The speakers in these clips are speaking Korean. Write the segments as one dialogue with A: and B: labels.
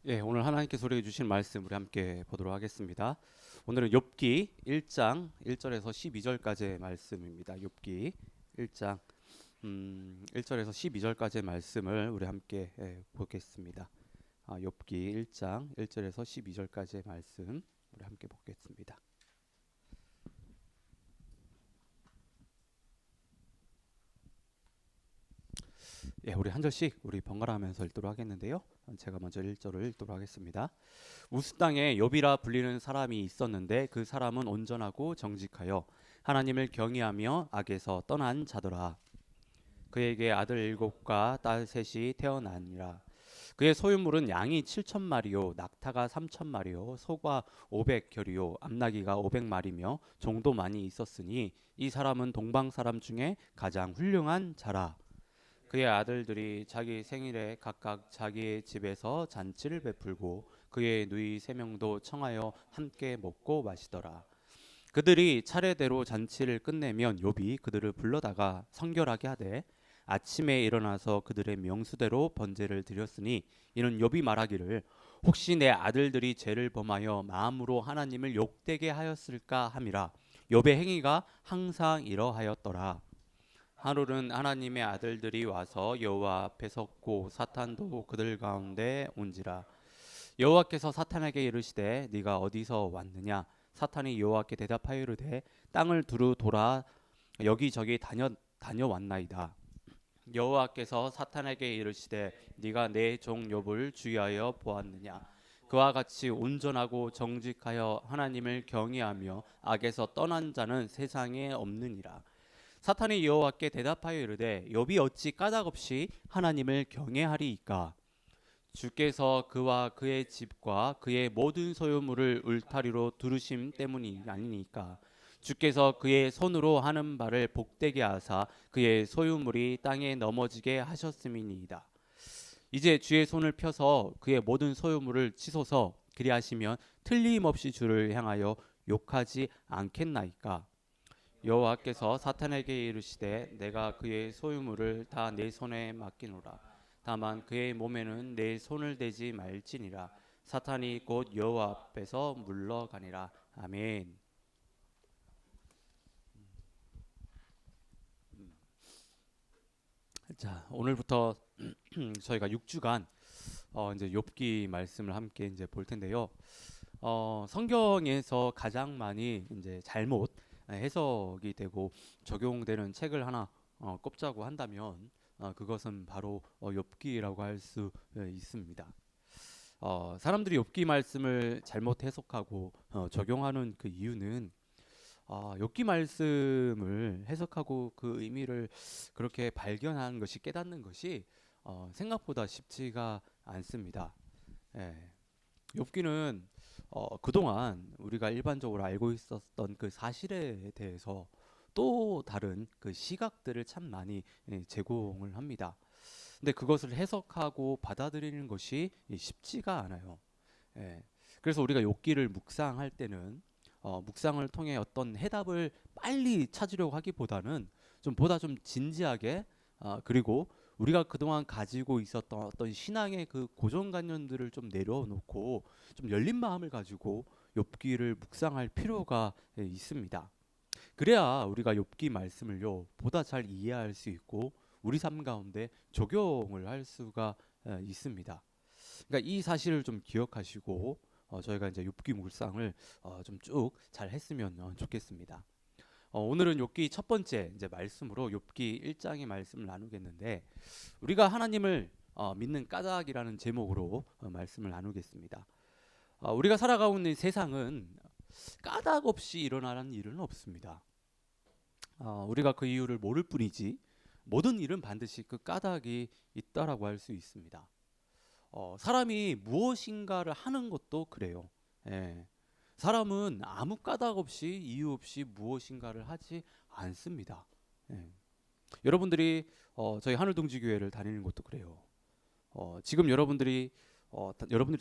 A: 예, 오늘 하나님께서 우리에게 주신 말씀 우리 함께 보도록 하겠습니다. 오늘은 욥기 1장 1절에서 12절까지의 말씀입니다. 욥기 1장 1절에서 12절까지의 말씀을 우리 함께 보겠습니다. 욥기 1장 1절에서 12절까지의 말씀 우리 함께 보겠습니다. 예, 우리 한 절씩 우리 번갈아 하면서 읽도록 하겠는데요. 제가 먼저 1절을 읽도록 하겠습니다. 우스 땅에 욥이라 불리는 사람이 있었는데 그 사람은 온전하고 정직하여 하나님을 경외하며 악에서 떠난 자더라. 그에게 아들 7과 딸 셋이 태어나니라. 그의 소유물은 양이 7,000마리요 낙타가 3,000마리요 소가 500겨리요 암나기가 500마리며 종도 많이 있었으니 이 사람은 동방 사람 중에 가장 훌륭한 자라. 그의 아들들이 자기 생일에 각각 자기의 집에서 잔치를 베풀고 그의 누이 3명도 청하여 함께 먹고 마시더라. 그들이 차례대로 잔치를 끝내면 욥이 그들을 불러다가 성결하게 하되 아침에 일어나서 그들의 명수대로 번제를 드렸으니 이는 욥이 말하기를 혹시 내 아들들이 죄를 범하여 마음으로 하나님을 욕되게 하였을까 함이라. 욥의 행위가 항상 이러하였더라. 하루는 하나님의 아들들이 와서 여호와 앞에 섰고 사탄도 그들 가운데 온지라. 여호와께서 사탄에게 이르시되 네가 어디서 왔느냐. 사탄이 여호와께 대답하여 이르되 땅을 두루 돌아 여기저기 다녀왔나이다. 여호와께서 사탄에게 이르시되 네가 내 종 욥을 주의하여 보았느냐. 그와 같이 온전하고 정직하여 하나님을 경외하며 악에서 떠난 자는 세상에 없느니라. 사탄이 여호와께 대답하여 이르되 욥이 어찌 까닭없이 하나님을 경외하리이까. 주께서 그와 그의 집과 그의 모든 소유물을 울타리로 두르심 때문이 아니니까. 주께서 그의 손으로 하는 바를 복되게 하사 그의 소유물이 땅에 넘어지게 하셨음이니이다. 이제 주의 손을 펴서 그의 모든 소유물을 치소서. 그리하시면 틀림없이 주를 향하여 욕하지 않겠나이까. 여호와께서 사탄에게 이르시되 내가 그의 소유물을 다 내 손에 맡기노라. 다만 그의 몸에는 내 손을 대지 말지니라. 사탄이 곧 여호와 앞에서 물러가니라. 아멘. 자, 오늘부터 저희가 6주간 이제 욥기 말씀을 함께 이제 볼 텐데요. 성경에서 가장 많이 이제 잘못 해석이 되고 적용되는 책을 하나 꼽자고 한다면 그것은 바로 욥기라고 할 수 있습니다. 사람들이 욥기 말씀을 잘못 해석하고 적용하는 그 이유는 욥기 말씀을 해석하고 그 의미를 그렇게 발견하는 것이 깨닫는 것이 생각보다 쉽지가 않습니다. 예. 욥기는 그동안 우리가 일반적으로 알고 있었던 그 사실에 대해서 또 다른 그 시각들을 참 많이 제공을 합니다. 근데 그것을 해석하고 받아들이는 것이 쉽지가 않아요. 예. 그래서 우리가 욥기를 묵상할 때는 묵상을 통해 어떤 해답을 빨리 찾으려고 하기보다는 보다 좀 진지하게 그리고 우리가 그동안 가지고 있었던 어떤 신앙의 그 고정관념들을 좀 내려놓고 좀 열린 마음을 가지고 욥기를 묵상할 필요가 있습니다. 그래야 우리가 욥기 말씀을요 보다 잘 이해할 수 있고 우리 삶 가운데 적용을 할 수가 있습니다. 그러니까 이 사실을 좀 기억하시고 저희가 이제 욥기 묵상을 좀 쭉 잘 했으면 좋겠습니다. 오늘은 욥기 첫 번째 이제 말씀으로 욥기 1장의 말씀을 나누겠는데 우리가 하나님을 믿는 까닭이라는 제목으로 말씀을 나누겠습니다. 우리가 살아가고 있는 세상은 까닭 없이 일어나는 일은 없습니다. 우리가 그 이유를 모를 뿐이지 모든 일은 반드시 그 까닭이 있다라고 할 수 있습니다. 사람이 무엇인가를 하는 것도 그래요. 예. 사람은 아무 까닭 없이 이유 없이 무엇인가를 하지 않습니다. 예. 여러분들이 저희 하늘동지교회를 다니는 것도 그래요. 지금 여러분들이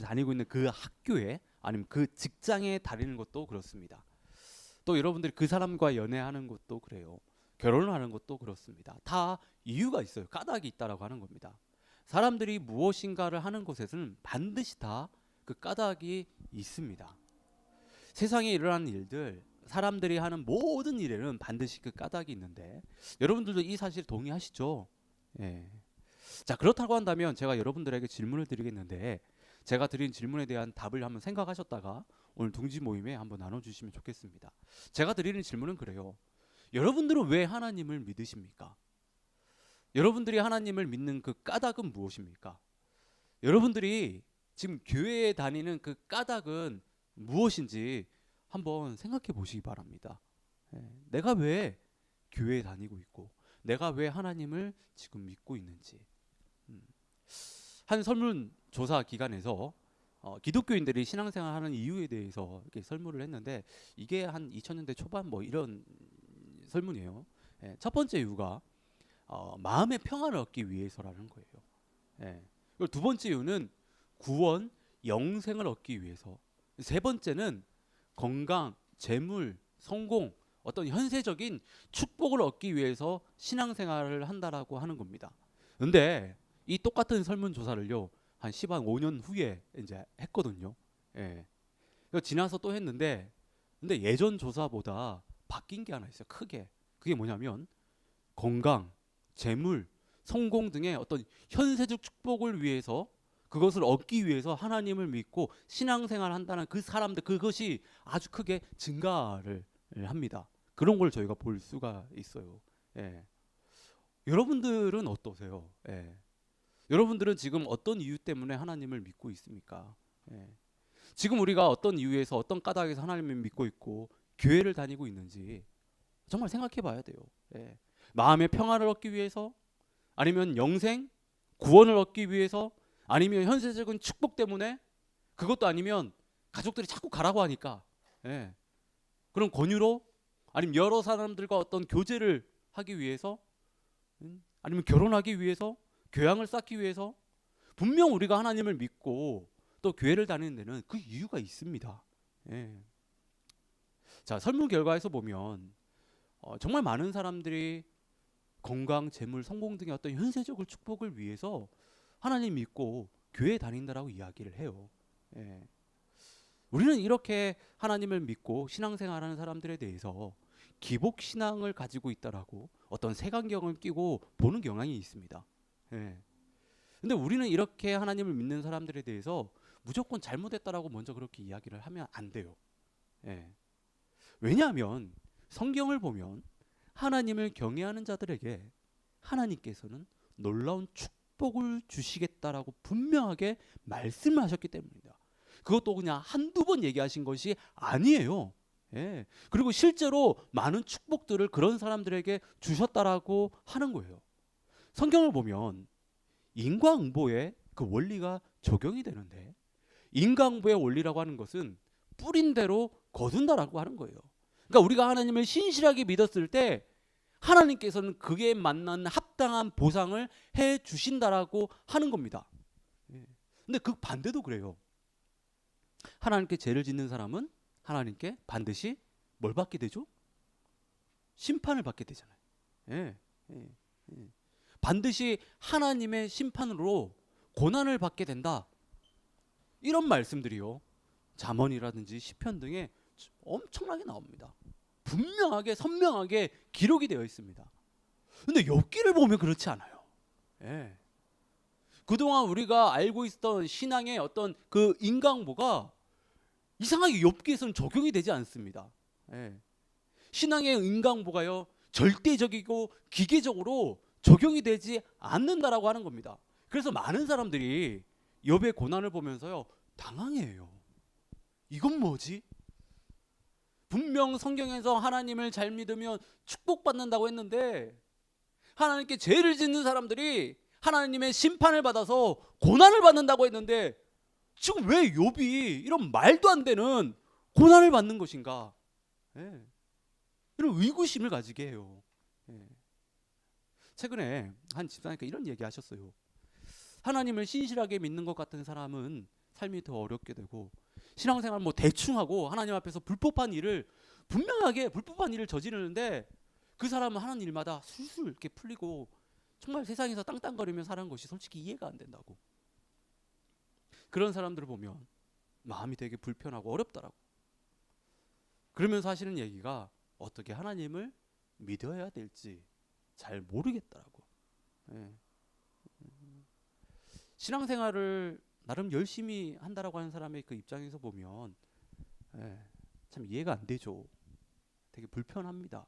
A: 다니고 있는 그 학교에 아니면 그 직장에 다니는 것도 그렇습니다. 또 여러분들이 그 사람과 연애하는 것도 그래요. 결혼을 하는 것도 그렇습니다. 다 이유가 있어요. 까닭이 있다라고 하는 겁니다. 사람들이 무엇인가를 하는 것에는 반드시 다 그 까닭이 있습니다. 세상에 일어나는 일들, 사람들이 하는 모든 일에는 반드시 그 까닭이 있는데 여러분들도 이 사실 동의하시죠? 예. 자, 그렇다고 한다면 제가 여러분들에게 질문을 드리겠는데 제가 드린 질문에 대한 답을 한번 생각하셨다가 오늘 둥지 모임에 한번 나눠주시면 좋겠습니다. 제가 드리는 질문은 그래요. 여러분들은 왜 하나님을 믿으십니까? 여러분들이 하나님을 믿는 그 까닭은 무엇입니까? 여러분들이 지금 교회에 다니는 그 까닭은 무엇인지 한번 생각해 보시기 바랍니다. 내가 왜 교회에 다니고 있고 내가 왜 하나님을 지금 믿고 있는지. 한 설문조사 기관에서 기독교인들이 신앙생활하는 이유에 대해서 이렇게 설문을 했는데 이게 한 2000년대 초반 뭐 이런 설문이에요. 첫 번째 이유가 마음의 평안을 얻기 위해서라는 거예요. 그리고 두 번째 이유는 구원, 영생을 얻기 위해서. 세 번째는 건강, 재물, 성공, 어떤 현세적인 축복을 얻기 위해서 신앙생활을 한다라고 하는 겁니다. 근데 이 똑같은 설문조사를요 한 15년 후에 이제 했거든요. 지나서 또 했는데 근데 예전 조사보다 바뀐 게 하나 있어요. 크게. 그게 뭐냐면 건강, 재물, 성공 등의 어떤 현세적 축복을 위해서 그것을 얻기 위해서 하나님을 믿고 신앙생활을 한다는 그 사람들 그것이 아주 크게 증가를 합니다. 그런 걸 저희가 볼 수가 있어요. 여러분들은 어떠세요? 여러분들은 지금 어떤 이유 때문에 하나님을 믿고 있습니까? 지금 우리가 어떤 이유에서 어떤 까닭에서 하나님을 믿고 있고 교회를 다니고 있는지 정말 생각해 봐야 돼요. 마음의 평안을 얻기 위해서 아니면 영생, 구원을 얻기 위해서 아니면 현세적인 축복 때문에 그것도 아니면 가족들이 자꾸 가라고 하니까 그런 권유로 아니면 여러 사람들과 어떤 교제를 하기 위해서 아니면 결혼하기 위해서 교양을 쌓기 위해서 분명 우리가 하나님을 믿고 또 교회를 다니는 데는 그 이유가 있습니다. 자, 설문 결과에서 보면 정말 많은 사람들이 건강, 재물, 성공 등의 어떤 현세적인 축복을 위해서 하나님 믿고 교회에 다닌다라고 이야기를 해요. 우리는 이렇게 하나님을 믿고 신앙생활하는 사람들에 대해서 기복신앙을 가지고 있다라고 어떤 색안경을 끼고 보는 경향이 있습니다. 근데 우리는 이렇게 하나님을 믿는 사람들에 대해서 무조건 잘못했다라고 먼저 그렇게 이야기를 하면 안 돼요. 왜냐하면 성경을 보면 하나님을 경외하는 자들에게 하나님께서는 놀라운 축복을 주시겠다라고 분명하게 말씀하셨기 때문입니다. 그것도 그냥 한두 번 얘기하신 것이 아니에요. 그리고 실제로 많은 축복들을 그런 사람들에게 주셨다라고 하는 거예요. 성경을 보면 인과응보의 그 원리가 적용이 되는데 인과응보의 원리라고 하는 것은 뿌린 대로 거둔다라고 하는 거예요. 그러니까 우리가 하나님을 신실하게 믿었을 때 하나님께서는 그에 맞는 합당한 보상을 해 주신다라고 하는 겁니다. 근데 그 반대도 그래요. 하나님께 죄를 짓는 사람은 하나님께 반드시 뭘 받게 되죠? 심판을 받게 되잖아요. 반드시 하나님의 심판으로 고난을 받게 된다. 이런 말씀들이요. 잠언이라든지 시편 등에 엄청나게 나옵니다. 분명하게 선명하게 기록이 되어 있습니다. 근데 욥기를 보면 그렇지 않아요. 그동안 우리가 알고 있었던 신앙의 어떤 그 인과응보가 이상하게 욥기에서는 적용이 되지 않습니다. 신앙의 인과응보가요 절대적이고 기계적으로 적용이 되지 않는다라고 하는 겁니다. 그래서 많은 사람들이 욥의 고난을 보면서요 당황해요. 이건 뭐지? 분명 성경에서 하나님을 잘 믿으면 축복받는다고 했는데 하나님께 죄를 짓는 사람들이 하나님의 심판을 받아서 고난을 받는다고 했는데 지금 왜 욥이 이런 말도 안 되는 고난을 받는 것인가? 이런 의구심을 가지게 해요. 최근에 한 집사님께서 이런 얘기 하셨어요. 하나님을 신실하게 믿는 것 같은 사람은 삶이 더 어렵게 되고 신앙생활 뭐 대충 하고 하나님 앞에서 불법한 일을 분명하게 불법한 일을 저지르는데 그 사람은 하는 일마다 술술 이렇게 풀리고 정말 세상에서 땅땅거리며 사는 것이 솔직히 이해가 안 된다고. 그런 사람들을 보면 마음이 되게 불편하고 어렵더라고. 그러면서 하시는 얘기가 어떻게 하나님을 믿어야 될지 잘 모르겠더라고. 예. 신앙생활을 나름 열심히 한다라고 하는 사람의 그 입장에서 보면 참 이해가 안 되죠. 되게 불편합니다.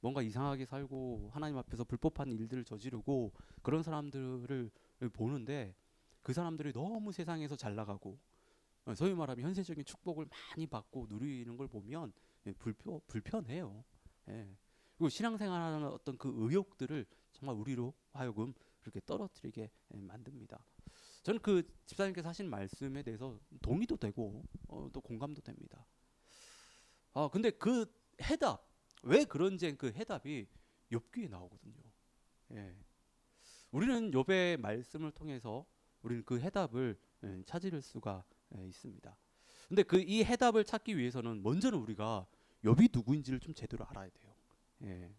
A: 뭔가 이상하게 살고 하나님 앞에서 불법한 일들을 저지르고 그런 사람들을 보는데 그 사람들이 너무 세상에서 잘 나가고 소위 말하면 현세적인 축복을 많이 받고 누리는 걸 보면 불편해요. 그리고 신앙생활하는 어떤 그 의욕들을 정말 우리로 하여금 그렇게 떨어뜨리게 만듭니다. 저는 그 집사님께서 하신 말씀에 대해서 동의도 되고 또 공감도 됩니다. 근데 그 해답, 왜 그런지 그 해답이 욥기에 나오거든요. 우리는 욥의 말씀을 통해서 우리는 그 해답을 찾을 수가 있습니다. 근데 그 이 해답을 찾기 위해서는 먼저는 우리가 욥이 누구인지를 좀 제대로 알아야 돼요.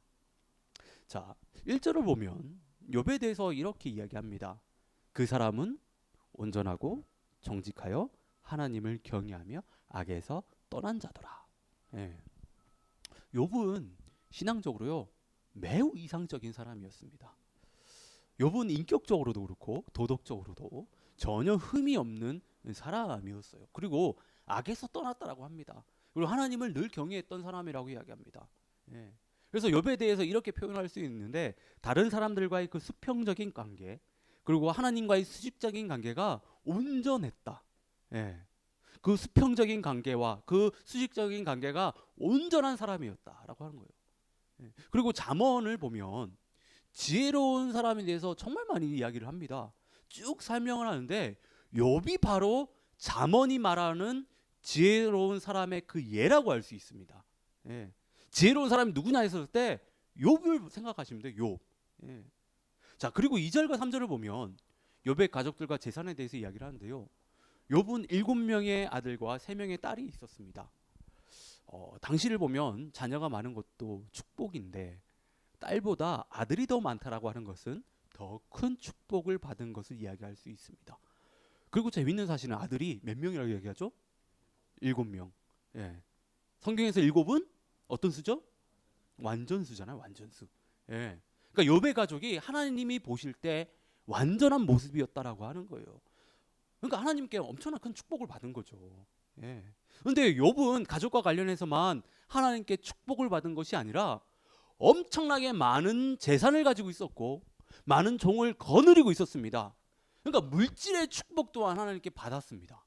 A: 자, 1절을 보면 욥에 대해서 이렇게 이야기합니다. 그 사람은 온전하고 정직하여 하나님을 경외하며 악에서 떠난 자더라. 욥은 신앙적으로요 매우 이상적인 사람이었습니다. 욥은 인격적으로도 그렇고 도덕적으로도 전혀 흠이 없는 사람이었어요. 그리고 악에서 떠났다라고 합니다. 그리고 하나님을 늘 경외했던 사람이라고 이야기합니다. 그래서 욥에 대해서 이렇게 표현할 수 있는데 다른 사람들과의 그 수평적인 관계 그리고 하나님과의 수직적인 관계가 온전했다. 그 수평적인 관계와 그 수직적인 관계가 온전한 사람이었다라고 하는 거예요. 그리고 잠언을 보면 지혜로운 사람에 대해서 정말 많이 이야기를 합니다. 쭉 설명을 하는데 욥이 바로 잠언이 말하는 지혜로운 사람의 그 예라고 할 수 있습니다. 지혜로운 사람이 누구냐 했을 때 욥을 생각하시면 돼요. 욥. 자, 그리고 2절과 3절을 보면 욥의 가족들과 재산에 대해서 이야기를 하는데요. 욥은 7명의 아들과 3명의 딸이 있었습니다. 당시를 보면 자녀가 많은 것도 축복인데 딸보다 아들이 더 많다라고 하는 것은 더 큰 축복을 받은 것을 이야기할 수 있습니다. 그리고 재밌는 사실은 아들이 몇 명이라고 이야기하죠? 7명. 성경에서 7은 어떤 수죠? 완전수잖아요. 완전수. 그러니까 욥의 가족이 하나님이 보실 때 완전한 모습이었다라고 하는 거예요. 그러니까 하나님께 엄청난 큰 축복을 받은 거죠. 그런데 욥은 가족과 관련해서만 하나님께 축복을 받은 것이 아니라 엄청나게 많은 재산을 가지고 있었고 많은 종을 거느리고 있었습니다. 그러니까 물질의 축복 또한 하나님께 받았습니다.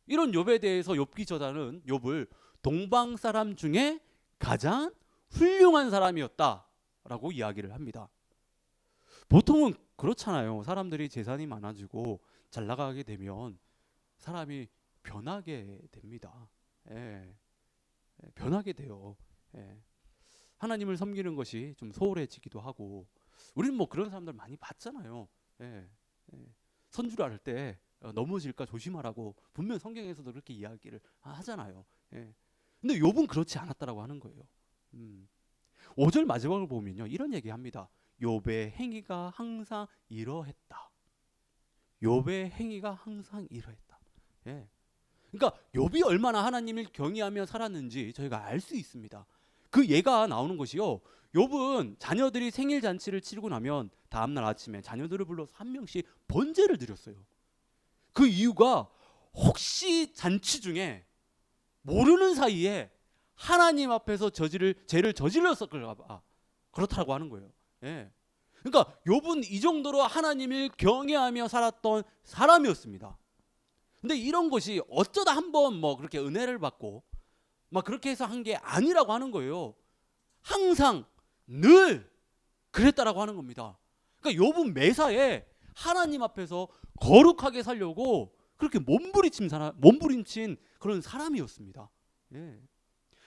A: 이런 욥에 대해서 욥기 저자는 욥을 동방 사람 중에 가장 훌륭한 사람이었다라고 이야기를 합니다. 보통은 그렇잖아요. 사람들이 재산이 많아지고 잘 나가게 되면 사람이 변하게 됩니다. 변하게 돼요. 하나님을 섬기는 것이 좀 소홀해지기도 하고 우리는 뭐 그런 사람들 많이 봤잖아요. 선주를 할 때 넘어질까 조심하라고 분명 성경에서도 그렇게 이야기를 하잖아요. 근데 욥은 그렇지 않았다라고 하는 거예요. 5절 마지막을 보면요 이런 얘기합니다. 욥의 행위가 항상 이러했다. 욥의 행위가 항상 이러했다. 그러니까 욥이 얼마나 하나님을 경외하며 살았는지 저희가 알 수 있습니다. 그 예가 나오는 것이요. 욥은 자녀들이 생일 잔치를 치르고 나면 다음날 아침에 자녀들을 불러서 한 명씩 번제를 드렸어요. 그 이유가 혹시 잔치 중에 모르는 사이에 하나님 앞에서 죄를 저질렀을까 봐 그렇다고 하는 거예요. 그러니까 욥은 이 정도로 하나님을 경외하며 살았던 사람이었습니다. 근데 이런 것이 어쩌다 한번 뭐 그렇게 은혜를 받고 막 그렇게 해서 한 게 아니라고 하는 거예요. 항상 늘 그랬다라고 하는 겁니다. 그러니까 욥은 매사에 하나님 앞에서 거룩하게 살려고 그렇게 몸부림친 그런 사람이었습니다.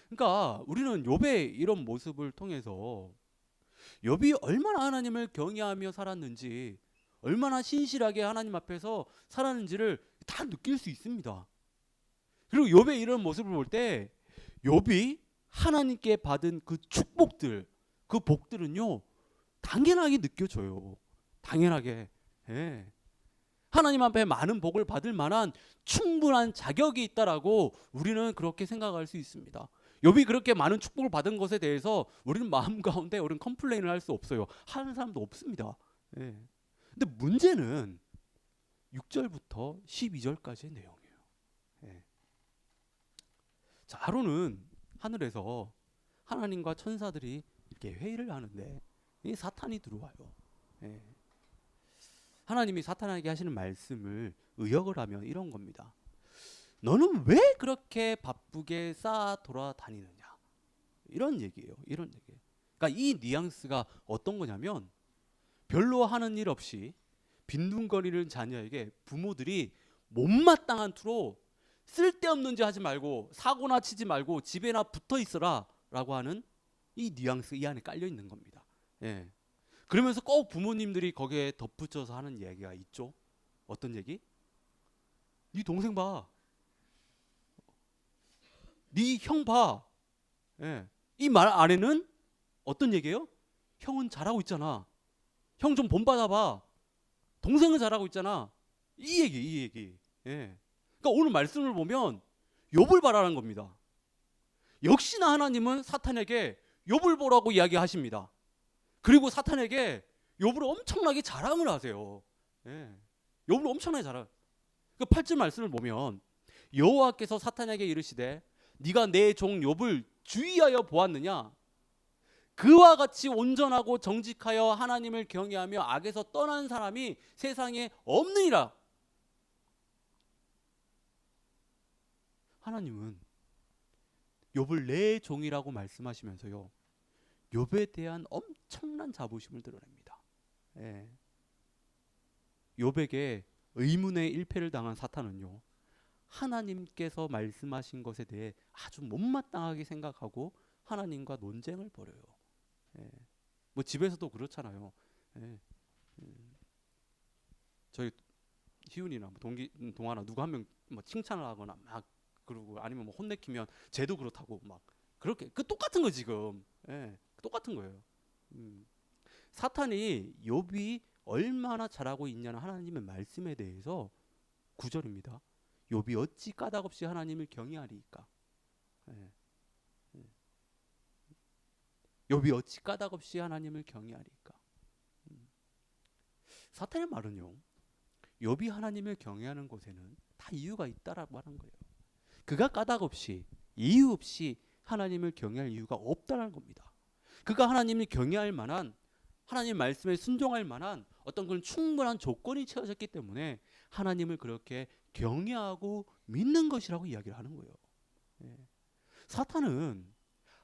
A: 그러니까 우리는 욥의 이런 모습을 통해서 욥이 얼마나 하나님을 경외하며 살았는지 얼마나 신실하게 하나님 앞에서 살았는지를 다 느낄 수 있습니다. 그리고 욥의 이런 모습을 볼 때 욥이 하나님께 받은 그 축복들, 그 복들은요 당연하게 느껴져요. 당연하게. 예. 하나님 앞에 많은 복을 받을 만한 충분한 자격이 있다라고 우리는 그렇게 생각할 수 있습니다. 욥이 그렇게 많은 축복을 받은 것에 대해서 우리는 마음 가운데 우리는 컴플레인을 할 수 없어요. 하는 사람도 없습니다. 예. 근데 문제는 6절부터 12절까지의 내용이에요. 예. 자, 하루는 하늘에서 하나님과 천사들이 이렇게 회의를 하는데 이 사탄이 들어와요. 예. 하나님이 사탄에게 하시는 말씀을 의역을 하면 이런 겁니다. 너는 왜 그렇게 바쁘게 쌓아 돌아다니느냐? 이런 얘기예요. 이런 얘기. 그러니까 이 뉘앙스가 어떤 거냐면 별로 하는 일 없이 빈둥거리는 자녀에게 부모들이 못마땅한 투로 쓸데없는 짓 하지 말고 사고나 치지 말고 집에나 붙어 있어라 라고 하는 이 뉘앙스 이 안에 깔려 있는 겁니다. 예. 그러면서 꼭 부모님들이 거기에 덧붙여서 하는 얘기가 있죠. 어떤 얘기? 네 동생 봐. 네 형 봐. 예. 이 말 안에는 어떤 얘기예요? 형은 잘하고 있잖아. 형 좀 본받아봐. 동생은 잘하고 있잖아. 이 얘기. 예. 그러니까 오늘 말씀을 보면 욥을 바라는 겁니다. 역시나 하나님은 사탄에게 욥을 보라고 이야기하십니다. 그리고 사탄에게 욥을 엄청나게 자랑을 하세요. 예. 욥을 엄청나게 자랑. 그 8절 말씀을 보면 여호와께서 사탄에게 이르시되 네가 내 종 욥을 주의하여 보았느냐? 그와 같이 온전하고 정직하여 하나님을 경외하며 악에서 떠난 사람이 세상에 없느니라. 하나님은 욥을 내 종이라고 말씀하시면서요. 욥에 대한 엄청난 자부심을 드러냅니다. 예. 욥에게 의문의 일패를 당한 사탄은요. 하나님께서 말씀하신 것에 대해 아주 못마땅하게 생각하고 하나님과 논쟁을 벌여요. 예. 뭐 집에서도 그렇잖아요. 예. 저희 희훈이나 뭐 동아나 누구 한 명 뭐 칭찬을 하거나 막 그러고 아니면 뭐 혼내키면 쟤도 그렇다고 막 그렇게 그 똑같은 거 지금. 예. 똑같은 거예요. 사탄이 욥이 얼마나 잘하고 있냐는 하나님의 말씀에 대해서 9절입니다. 욥이 어찌 까닭없이 하나님을 경외하리이까. 예. 욥이 어찌 까닭없이 하나님을 경외하리이까. 사탄의 말은요. 욥이 하나님을 경외하는 것에는 다 이유가 있다라고 하는 거예요. 그가 까닭없이 이유 없이 하나님을 경외할 이유가 없다는 겁니다. 그가 하나님을 경외할 만한 하나님 말씀에 순종할 만한 어떤 그런 충분한 조건이 채워졌기 때문에 하나님을 그렇게 경외하고 믿는 것이라고 이야기를 하는 거예요. 예. 사탄은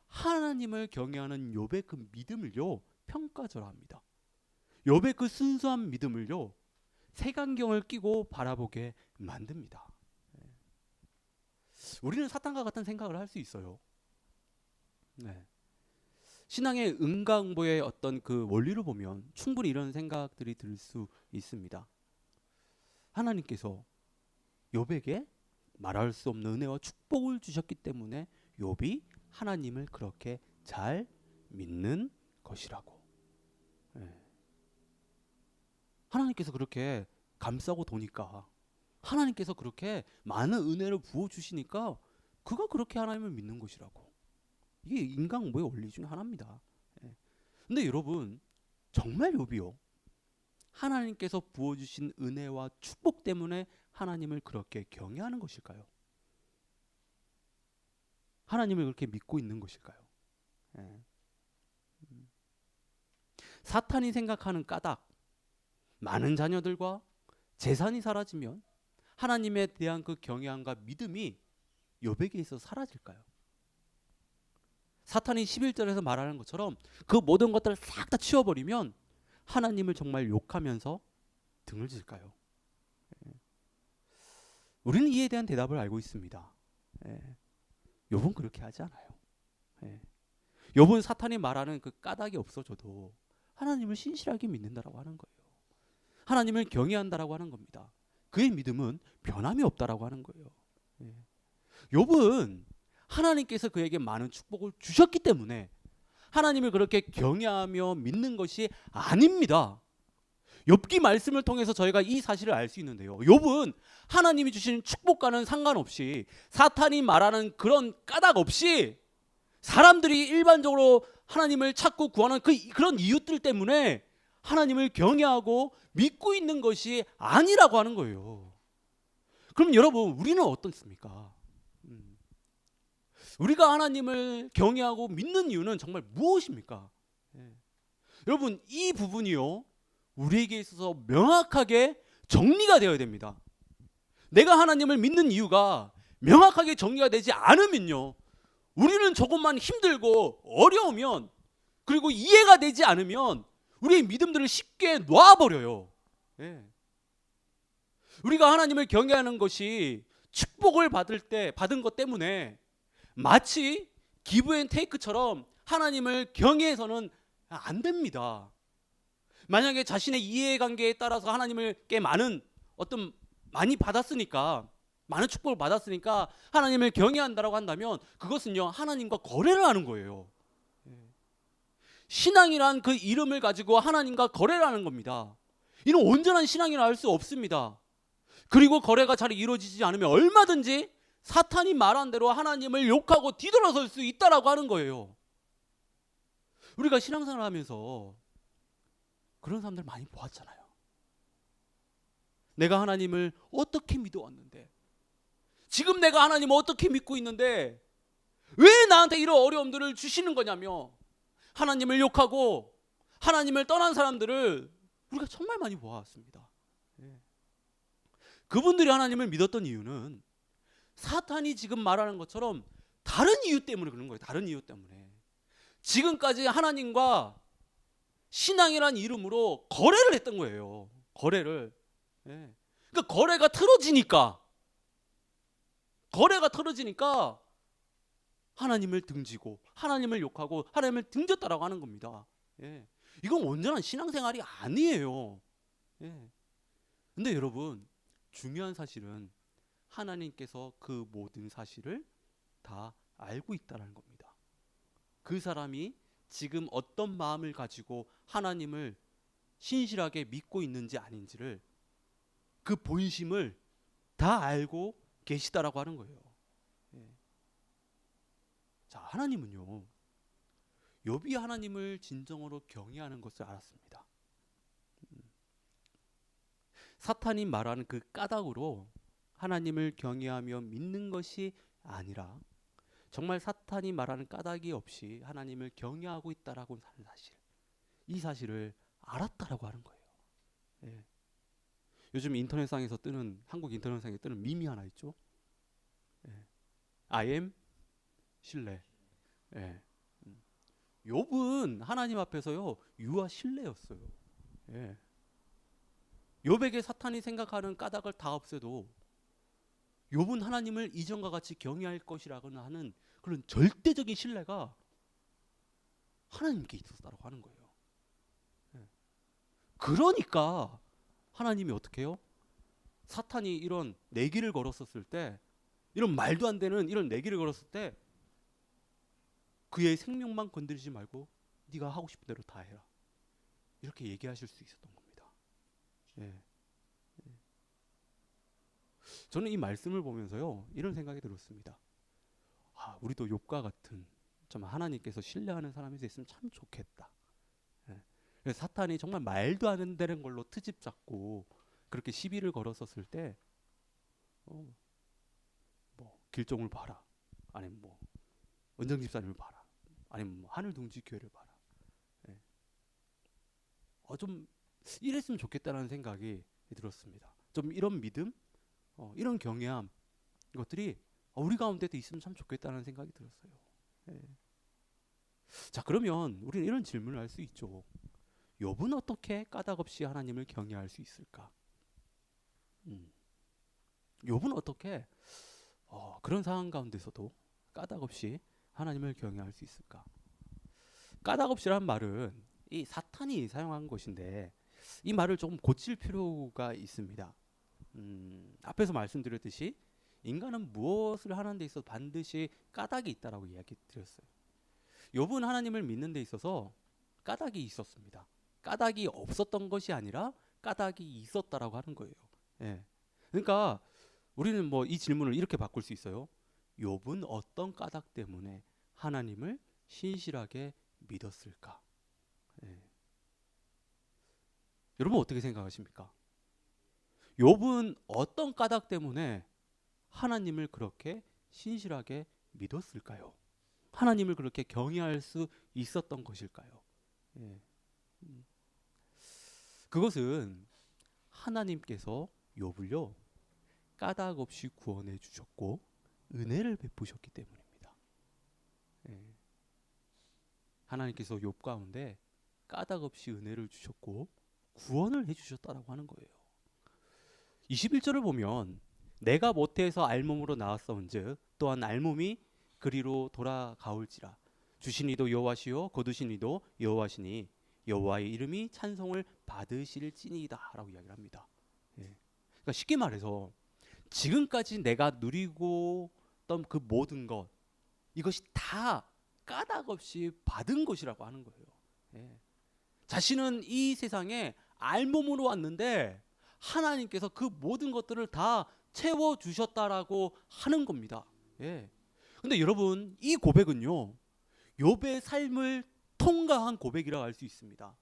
A: 하나님을 경외하는 욥의 그 믿음을요 평가절하합니다. 욥의 그 순수한 믿음을요 색안경을 끼고 바라보게 만듭니다. 예. 우리는 사탄과 같은 생각을 할 수 있어요. 네. 신앙의 응가응보의 어떤 그 원리를 보면 충분히 이런 생각들이 들 수 있습니다. 하나님께서 욥에게 말할 수 없는 은혜와 축복을 주셨기 때문에 욥이 하나님을 그렇게 잘 믿는 것이라고. 예. 하나님께서 그렇게 감싸고 도니까 하나님께서 그렇게 많은 은혜를 부어주시니까 그가 그렇게 하나님을 믿는 것이라고. 이게 인간응보의 원리 중에 하나입니다. 예. 근데 여러분 정말 욥이요 하나님께서 부어주신 은혜와 축복 때문에 하나님을 그렇게 경외하는 것일까요? 하나님을 그렇게 믿고 있는 것일까요? 예. 사탄이 생각하는 까닭, 많은 자녀들과 재산이 사라지면 하나님에 대한 그 경외함과 믿음이 욥에게 있어서 사라질까요? 사탄이 11절에서 말하는 것처럼 그 모든 것들을 싹 다 치워버리면 하나님을 정말 욕하면서 등을 질까요? 우리는 이에 대한 대답을 알고 있습니다. 욥은 그렇게 하지 않아요. 욥은 사탄이 말하는 그 까닭이 없어져도 하나님을 신실하게 믿는다라고 하는 거예요. 하나님을 경외한다라고 하는 겁니다. 그의 믿음은 변함이 없다라고 하는 거예요. 욥은 하나님께서 그에게 많은 축복을 주셨기 때문에 하나님을 그렇게 경외하며 믿는 것이 아닙니다. 욥기 말씀을 통해서 저희가 이 사실을 알 수 있는데요. 욥은 하나님이 주신 축복과는 상관없이 사탄이 말하는 그런 까닭 없이 사람들이 일반적으로 하나님을 찾고 구하는 그런 이유들 때문에 하나님을 경외하고 믿고 있는 것이 아니라고 하는 거예요. 그럼 여러분, 우리는 어떻습니까? 우리가 하나님을 경외하고 믿는 이유는 정말 무엇입니까? 여러분, 이 부분이요, 우리에게 있어서 명확하게 정리가 되어야 됩니다. 내가 하나님을 믿는 이유가 명확하게 정리가 되지 않으면요, 우리는 조금만 힘들고 어려우면, 그리고 이해가 되지 않으면 우리의 믿음들을 쉽게 놔버려요. 우리가 하나님을 경외하는 것이 축복을 받은 것 때문에 마치 기브 앤 테이크처럼 하나님을 경외해서는 안 됩니다. 만약에 자신의 이해관계에 따라서 하나님께 많이 받았으니까, 많은 축복을 받았으니까 하나님을 경외한다라고 한다면 그것은요, 하나님과 거래를 하는 거예요. 신앙이란 그 이름을 가지고 하나님과 거래를 하는 겁니다. 이는 온전한 신앙이라 할 수 없습니다. 그리고 거래가 잘 이루어지지 않으면 얼마든지 사탄이 말한 대로 하나님을 욕하고 뒤돌아설 수 있다라고 하는 거예요. 우리가 신앙생활 하면서 그런 사람들 많이 보았잖아요. 내가 하나님을 어떻게 믿어왔는데, 지금 내가 하나님을 어떻게 믿고 있는데 왜 나한테 이런 어려움들을 주시는 거냐며 하나님을 욕하고 하나님을 떠난 사람들을 우리가 정말 많이 보았습니다. 그분들이 하나님을 믿었던 이유는 사탄이 지금 말하는 것처럼 다른 이유 때문에 그런 거예요. 다른 이유 때문에. 지금까지 하나님과 신앙이란 이름으로 거래를 했던 거예요. 거래를. 그러니까 거래가 틀어지니까 하나님을 등지고 하나님을 욕하고 하나님을 등졌다라고 하는 겁니다. 이건 온전한 신앙생활이 아니에요. 근데 여러분, 중요한 사실은 하나님께서 그 모든 사실을 다 알고 있다는 겁니다. 그 사람이 지금 어떤 마음을 가지고 하나님을 신실하게 믿고 있는지 아닌지를, 그 본심을 다 알고 계시다라고 하는 거예요. 자, 하나님은요, 욥이 하나님을 진정으로 경외하는 것을 알았습니다. 사탄이 말하는 그 까닭으로 하나님을 경외하며 믿는 것이 아니라 정말 사탄이 말하는 까닭이 없이 하나님을 경외하고 있다라고 하는 사실, 이 사실을 알았다라고 하는 거예요. 요즘 인터넷상에서 뜨는, 한국 인터넷상에 뜨는 밈이 하나 있죠. I am 신뢰. 욥은 하나님 앞에서요, 유아 신뢰였어요. 욥에게 사탄이 생각하는 까닭을 다 없애도 욥은 하나님을 이전과 같이 경외할 것이라고 하는 그런 절대적인 신뢰가 하나님께 있었다고 하는 거예요. 그러니까 하나님이 어떻게 해요? 사탄이 이런 내기를 걸었었을 때, 이런 말도 안 되는 이런 내기를 걸었을 때 그의 생명만 건드리지 말고 네가 하고 싶은 대로 다 해라, 이렇게 얘기하실 수 있었던 겁니다. 저는 이 말씀을 보면서요, 이런 생각이 들었습니다. 우리도 욥과 같은 좀 하나님께서 신뢰하는 사람이 있으면 참 좋겠다. 그래서 사탄이 정말 말도 안 되는 걸로 트집 잡고 그렇게 시비를 걸었었을 때, 뭐 길종을 봐라, 아니면 뭐 은정 집사님을 봐라, 아니면 뭐 하늘둥지 교회를 봐라. 좀 이랬으면 좋겠다는 생각이 들었습니다. 좀 이런 믿음, 이런 경외함, 이것들이 우리 가운데도 있으면 참 좋겠다는 생각이 들었어요. 자, 그러면 우리는 이런 질문을 할 수 있죠. 욥은 어떻게 까닭없이 하나님을 경외할 수 있을까? 욥은 어떻게 그런 상황 가운데서도 까닭없이 하나님을 경외할 수 있을까? 까닭없이라는 말은 이 사탄이 사용한 것인데, 이 말을 조금 고칠 필요가 있습니다. 앞에서 말씀드렸듯이 인간은 무엇을 하는 데 있어서 반드시 까닭이 있다라고 이야기 드렸어요. 욥은 하나님을 믿는 데 있어서 까닭이 있었습니다. 까닭이 없었던 것이 아니라 까닭이 있었다라고 하는 거예요. 예. 그러니까 우리는 뭐 이 질문을 이렇게 바꿀 수 있어요. 욥은 어떤 까닭 때문에 하나님을 신실하게 믿었을까? 예. 여러분 어떻게 생각하십니까? 욥은 어떤 까닭 때문에 하나님을 그렇게 신실하게 믿었을까요? 하나님을 그렇게 경외할 수 있었던 것일까요? 예. 그것은 하나님께서 욥을요 까닭 없이 구원해 주셨고 은혜를 베푸셨기 때문입니다. 예. 하나님께서 욥 가운데 까닭 없이 은혜를 주셨고 구원을 해주셨다라고 하는 거예요. 21절을 보면 내가 모태에서 알몸으로 나왔사온즉 또한 알몸이 그리로 돌아가올지라 주신 이도 여호와시요 거두신 이도 여호와시니 여호와의 이름이 찬송을 받으실지니이다 라고 이야기를 합니다. 예. 그러니까 쉽게 말해서 지금까지 내가 누리고 있던 그 모든 것 이것이 다 까닭 없이 받은 것이라고 하는 거예요. 예. 자신은 이 세상에 알몸으로 왔는데 하나님께서 그 모든 것들을 다 채워주셨다라고 하는 겁니다. 예. 근데 여러분 이 고백은요 욥의 삶을 통과한 고백이라고 할 수 있습니다.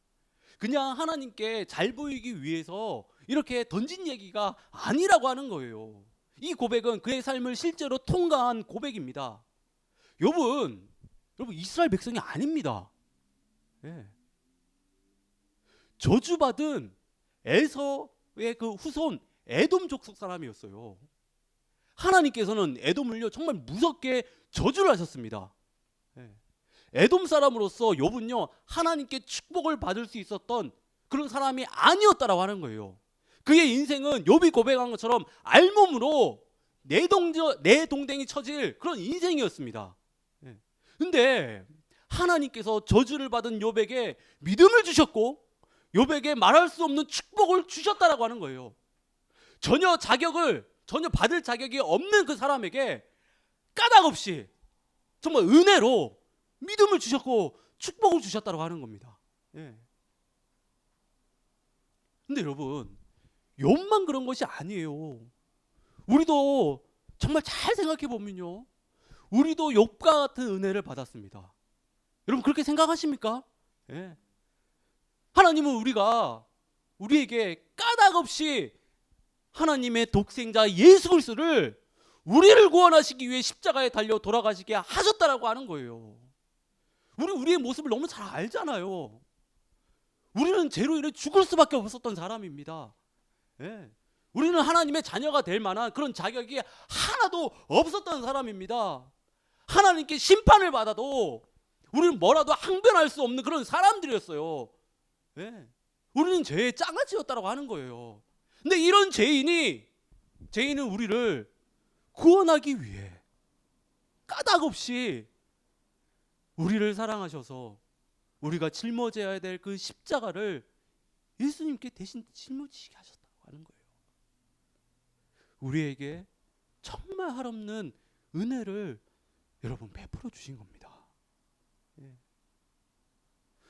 A: 그냥 하나님께 잘 보이기 위해서 이렇게 던진 얘기가 아니라고 하는 거예요. 이 고백은 그의 삶을 실제로 통과한 고백입니다. 욥은 여러분 이스라엘 백성이 아닙니다. 예. 저주받은 에서의 그 후손 에돔 족속 사람이었어요. 하나님께서는 에돔을요 정말 무섭게 저주를 하셨습니다. 예. 에돔 사람으로서 욥은요 하나님께 축복을 받을 수 있었던 그런 사람이 아니었다라고 하는 거예요. 그의 인생은 욥이 고백한 것처럼 알몸으로 내동댕이 쳐질 그런 인생이었습니다. 예. 근데 하나님께서 저주를 받은 욥에게 믿음을 주셨고 욥에게 말할 수 없는 축복을 주셨다라고 하는 거예요. 전혀 받을 자격이 없는 그 사람에게 까닭 없이 정말 은혜로 믿음을 주셨고 축복을 주셨다고 하는 겁니다. 예. 근데 여러분 욥만 그런 것이 아니에요. 우리도 정말 잘 생각해 보면요 우리도 욥과 같은 은혜를 받았습니다. 여러분 그렇게 생각하십니까? 예. 하나님은 우리에게 까닭 없이 하나님의 독생자 예수 그리스도를 우리를 구원하시기 위해 십자가에 달려 돌아가시게 하셨다라고 하는 거예요. 우리의 모습을 너무 잘 알잖아요. 우리는 죄로 인해 죽을 수밖에 없었던 사람입니다. 예. 우리는 하나님의 자녀가 될 만한 그런 자격이 하나도 없었던 사람입니다. 하나님께 심판을 받아도 우리는 뭐라도 항변할 수 없는 그런 사람들이었어요. 예. 우리는 죄의 장아찌였다고 하는 거예요. 근데 이런 죄인은 우리를 구원하기 위해 까닭 없이 우리를 사랑하셔서 우리가 짊어져야 될 그 십자가를 예수님께 대신 짊어지시게 하셨다고 하는 거예요. 우리에게 정말 한없는 은혜를 여러분 베풀어 주신 겁니다. 예.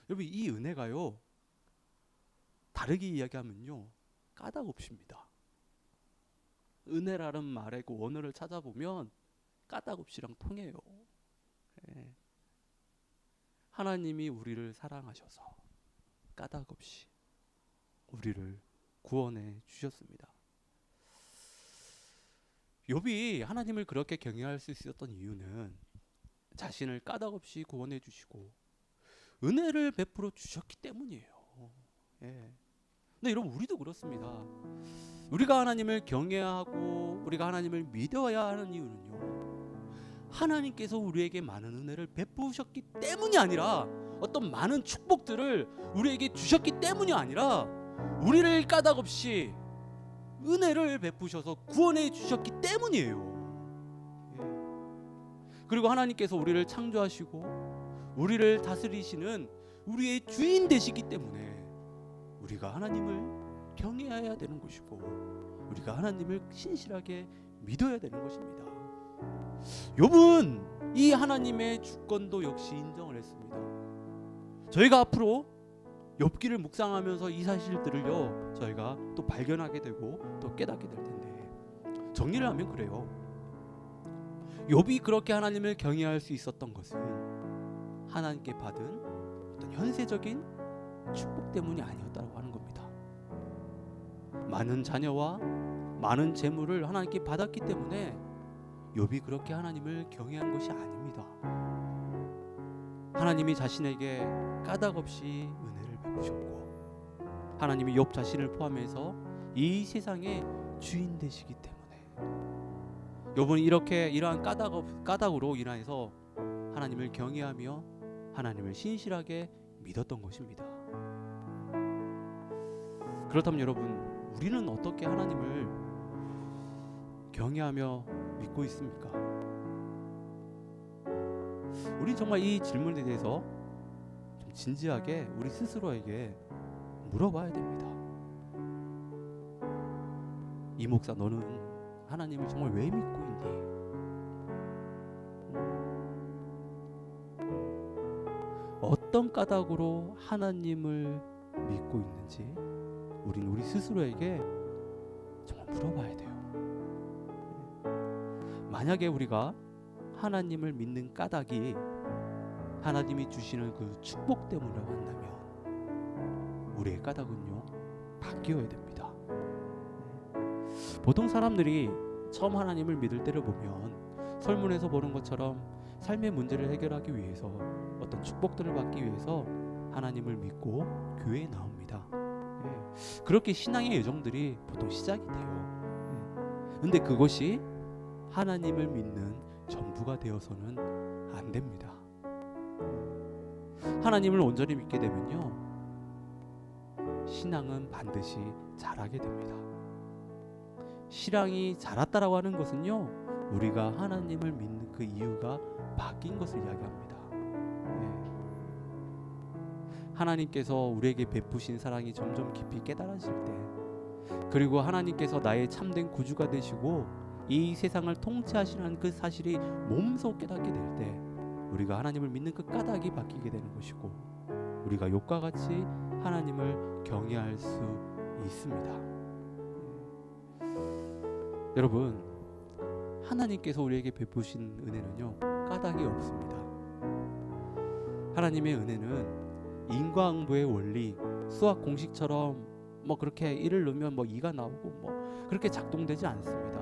A: 여러분 이 은혜가요 다르게 이야기하면요 까닭 없이입니다. 은혜라는 말의 그 원어를 찾아보면 까닭 없이랑 통해요. 예. 하나님이 우리를 사랑하셔서 까닭 없이 우리를 구원해 주셨습니다. 욥이 하나님을 그렇게 경외할 수 있었던 이유는 자신을 까닭 없이 구원해 주시고 은혜를 베풀어 주셨기 때문이에요. 예. 근데 여러분 우리도 그렇습니다. 우리가 하나님을 경외하고 우리가 하나님을 믿어야 하는 이유는요 하나님께서 우리에게 많은 은혜를 베푸셨기 때문이 아니라 어떤 많은 축복들을 우리에게 주셨기 때문이 아니라 우리를 까닭 없이 은혜를 베푸셔서 구원해 주셨기 때문이에요. 예. 그리고 하나님께서 우리를 창조하시고 우리를 다스리시는 우리의 주인 되시기 때문에 우리가 하나님을 경외해야 되는 것이고 우리가 하나님을 신실하게 믿어야 되는 것입니다. 욥은 이 하나님의 주권도 역시 인정을 했습니다. 저희가 앞으로 욥기를 묵상하면서 이 사실들을요 저희가 또 발견하게 되고 또 깨닫게 될 텐데, 정리를 하면 그래요. 욥이 그렇게 하나님을 경외할 수 있었던 것은 하나님께 받은 어떤 현세적인 축복 때문이 아니었다고 하는 겁니다. 많은 자녀와 많은 재물을 하나님께 받았기 때문에 욥이 그렇게 하나님을 경외한 것이 아닙니다. 하나님이 자신에게 까닭 없이 은혜를 베푸셨고, 하나님이 욥 자신을 포함해서 이 세상의 주인 되시기 때문에 욥은 이렇게 이러한 까닭으로 인하여서 하나님을 경외하며 하나님을 신실하게 믿었던 것입니다. 그렇다면 여러분, 우리는 어떻게 하나님을 경외하며 믿고 있습니까? 우리 정말 이 질문에 대해서 좀 진지하게 우리 스스로에게 물어봐야 됩니다. 이 목사, 너는 하나님을 정말 왜 믿고 있니? 어떤 까닭으로 하나님을 믿고 있는지 우리는 우리 스스로에게 정말 물어봐야 돼요. 만약에 우리가 하나님을 믿는 까닭이 하나님이 주시는 그 축복 때문이라고 한다면 우리의 까닭은요 바뀌어야 됩니다. 보통 사람들이 처음 하나님을 믿을 때를 보면 설문에서 보는 것처럼 삶의 문제를 해결하기 위해서 어떤 축복들을 받기 위해서 하나님을 믿고 교회에 나옵니다. 그렇게 신앙의 여정들이 보통 시작이 돼요. 근데 그것이 하나님을 믿는 전부가 되어서는 안 됩니다. 하나님을 온전히 믿게 되면요 신앙은 반드시 자라게 됩니다. 신앙이 자랐다라고 하는 것은요 우리가 하나님을 믿는 그 이유가 바뀐 것을 이야기합니다. 하나님께서 우리에게 베푸신 사랑이 점점 깊이 깨달아질 때, 그리고 하나님께서 나의 참된 구주가 되시고 이 세상을 통치하시는 그 사실이 몸소 깨닫게 될 때 우리가 하나님을 믿는 그 까닭이 바뀌게 되는 것이고, 우리가 욥과 같이 하나님을 경외할 수 있습니다. 여러분, 하나님께서 우리에게 베푸신 은혜는요 까닭이 없습니다. 하나님의 은혜는 인과응보의 원리, 수학 공식처럼 뭐 그렇게 1을 넣으면 뭐 2가 나오고 뭐 그렇게 작동되지 않습니다.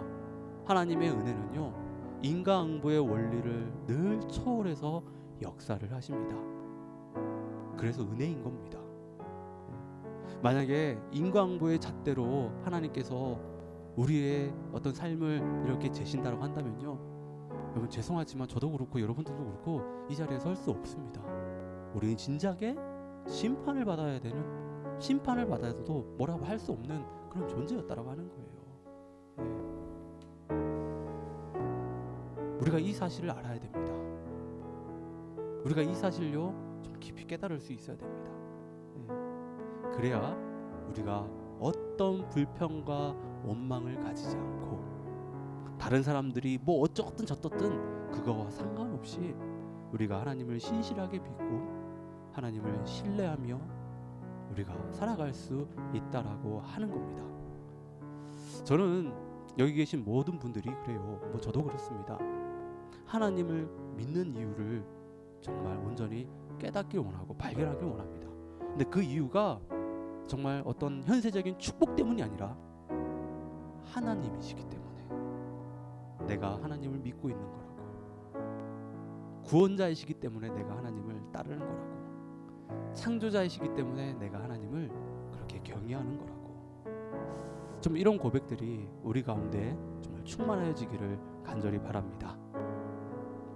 A: 하나님의 은혜는요 인과응보의 원리를 늘 초월해서 역사를 하십니다. 그래서 은혜인 겁니다. 만약에 인과응보의 잣대로 하나님께서 우리의 어떤 삶을 이렇게 재신다고 한다면요 여러분 죄송하지만 저도 그렇고 여러분들도 그렇고 이 자리에 설 수 없습니다. 우리는 진작에 심판을 받아야 되는, 심판을 받아도 뭐라고 할 수 없는 그런 존재였다라고 하는 거예요. 우리가 이 사실을 알아야 됩니다. 우리가 이 사실요 좀 깊이 깨달을 수 있어야 됩니다. 그래야 우리가 어떤 불평과 원망을 가지지 않고 다른 사람들이 뭐 어쩌든 저쩌든 그거와 상관없이 우리가 하나님을 신실하게 믿고 하나님을 신뢰하며 우리가 살아갈 수 있다라고 하는 겁니다. 저는 여기 계신 모든 분들이 그래요. 뭐 저도 그렇습니다. 하나님을 믿는 이유를 정말 온전히 깨닫길 원하고 발견하길 원합니다. 근데 그 이유가 정말 어떤 현세적인 축복 때문이 아니라 하나님이시기 때문에 내가 하나님을 믿고 있는 거라고, 구원자이시기 때문에 내가 하나님을 따르는 거라고, 창조자이시기 때문에 내가 하나님을 그렇게 경외하는 거라고. 좀 이런 고백들이 우리 가운데 정말 충만해지기를 간절히 바랍니다.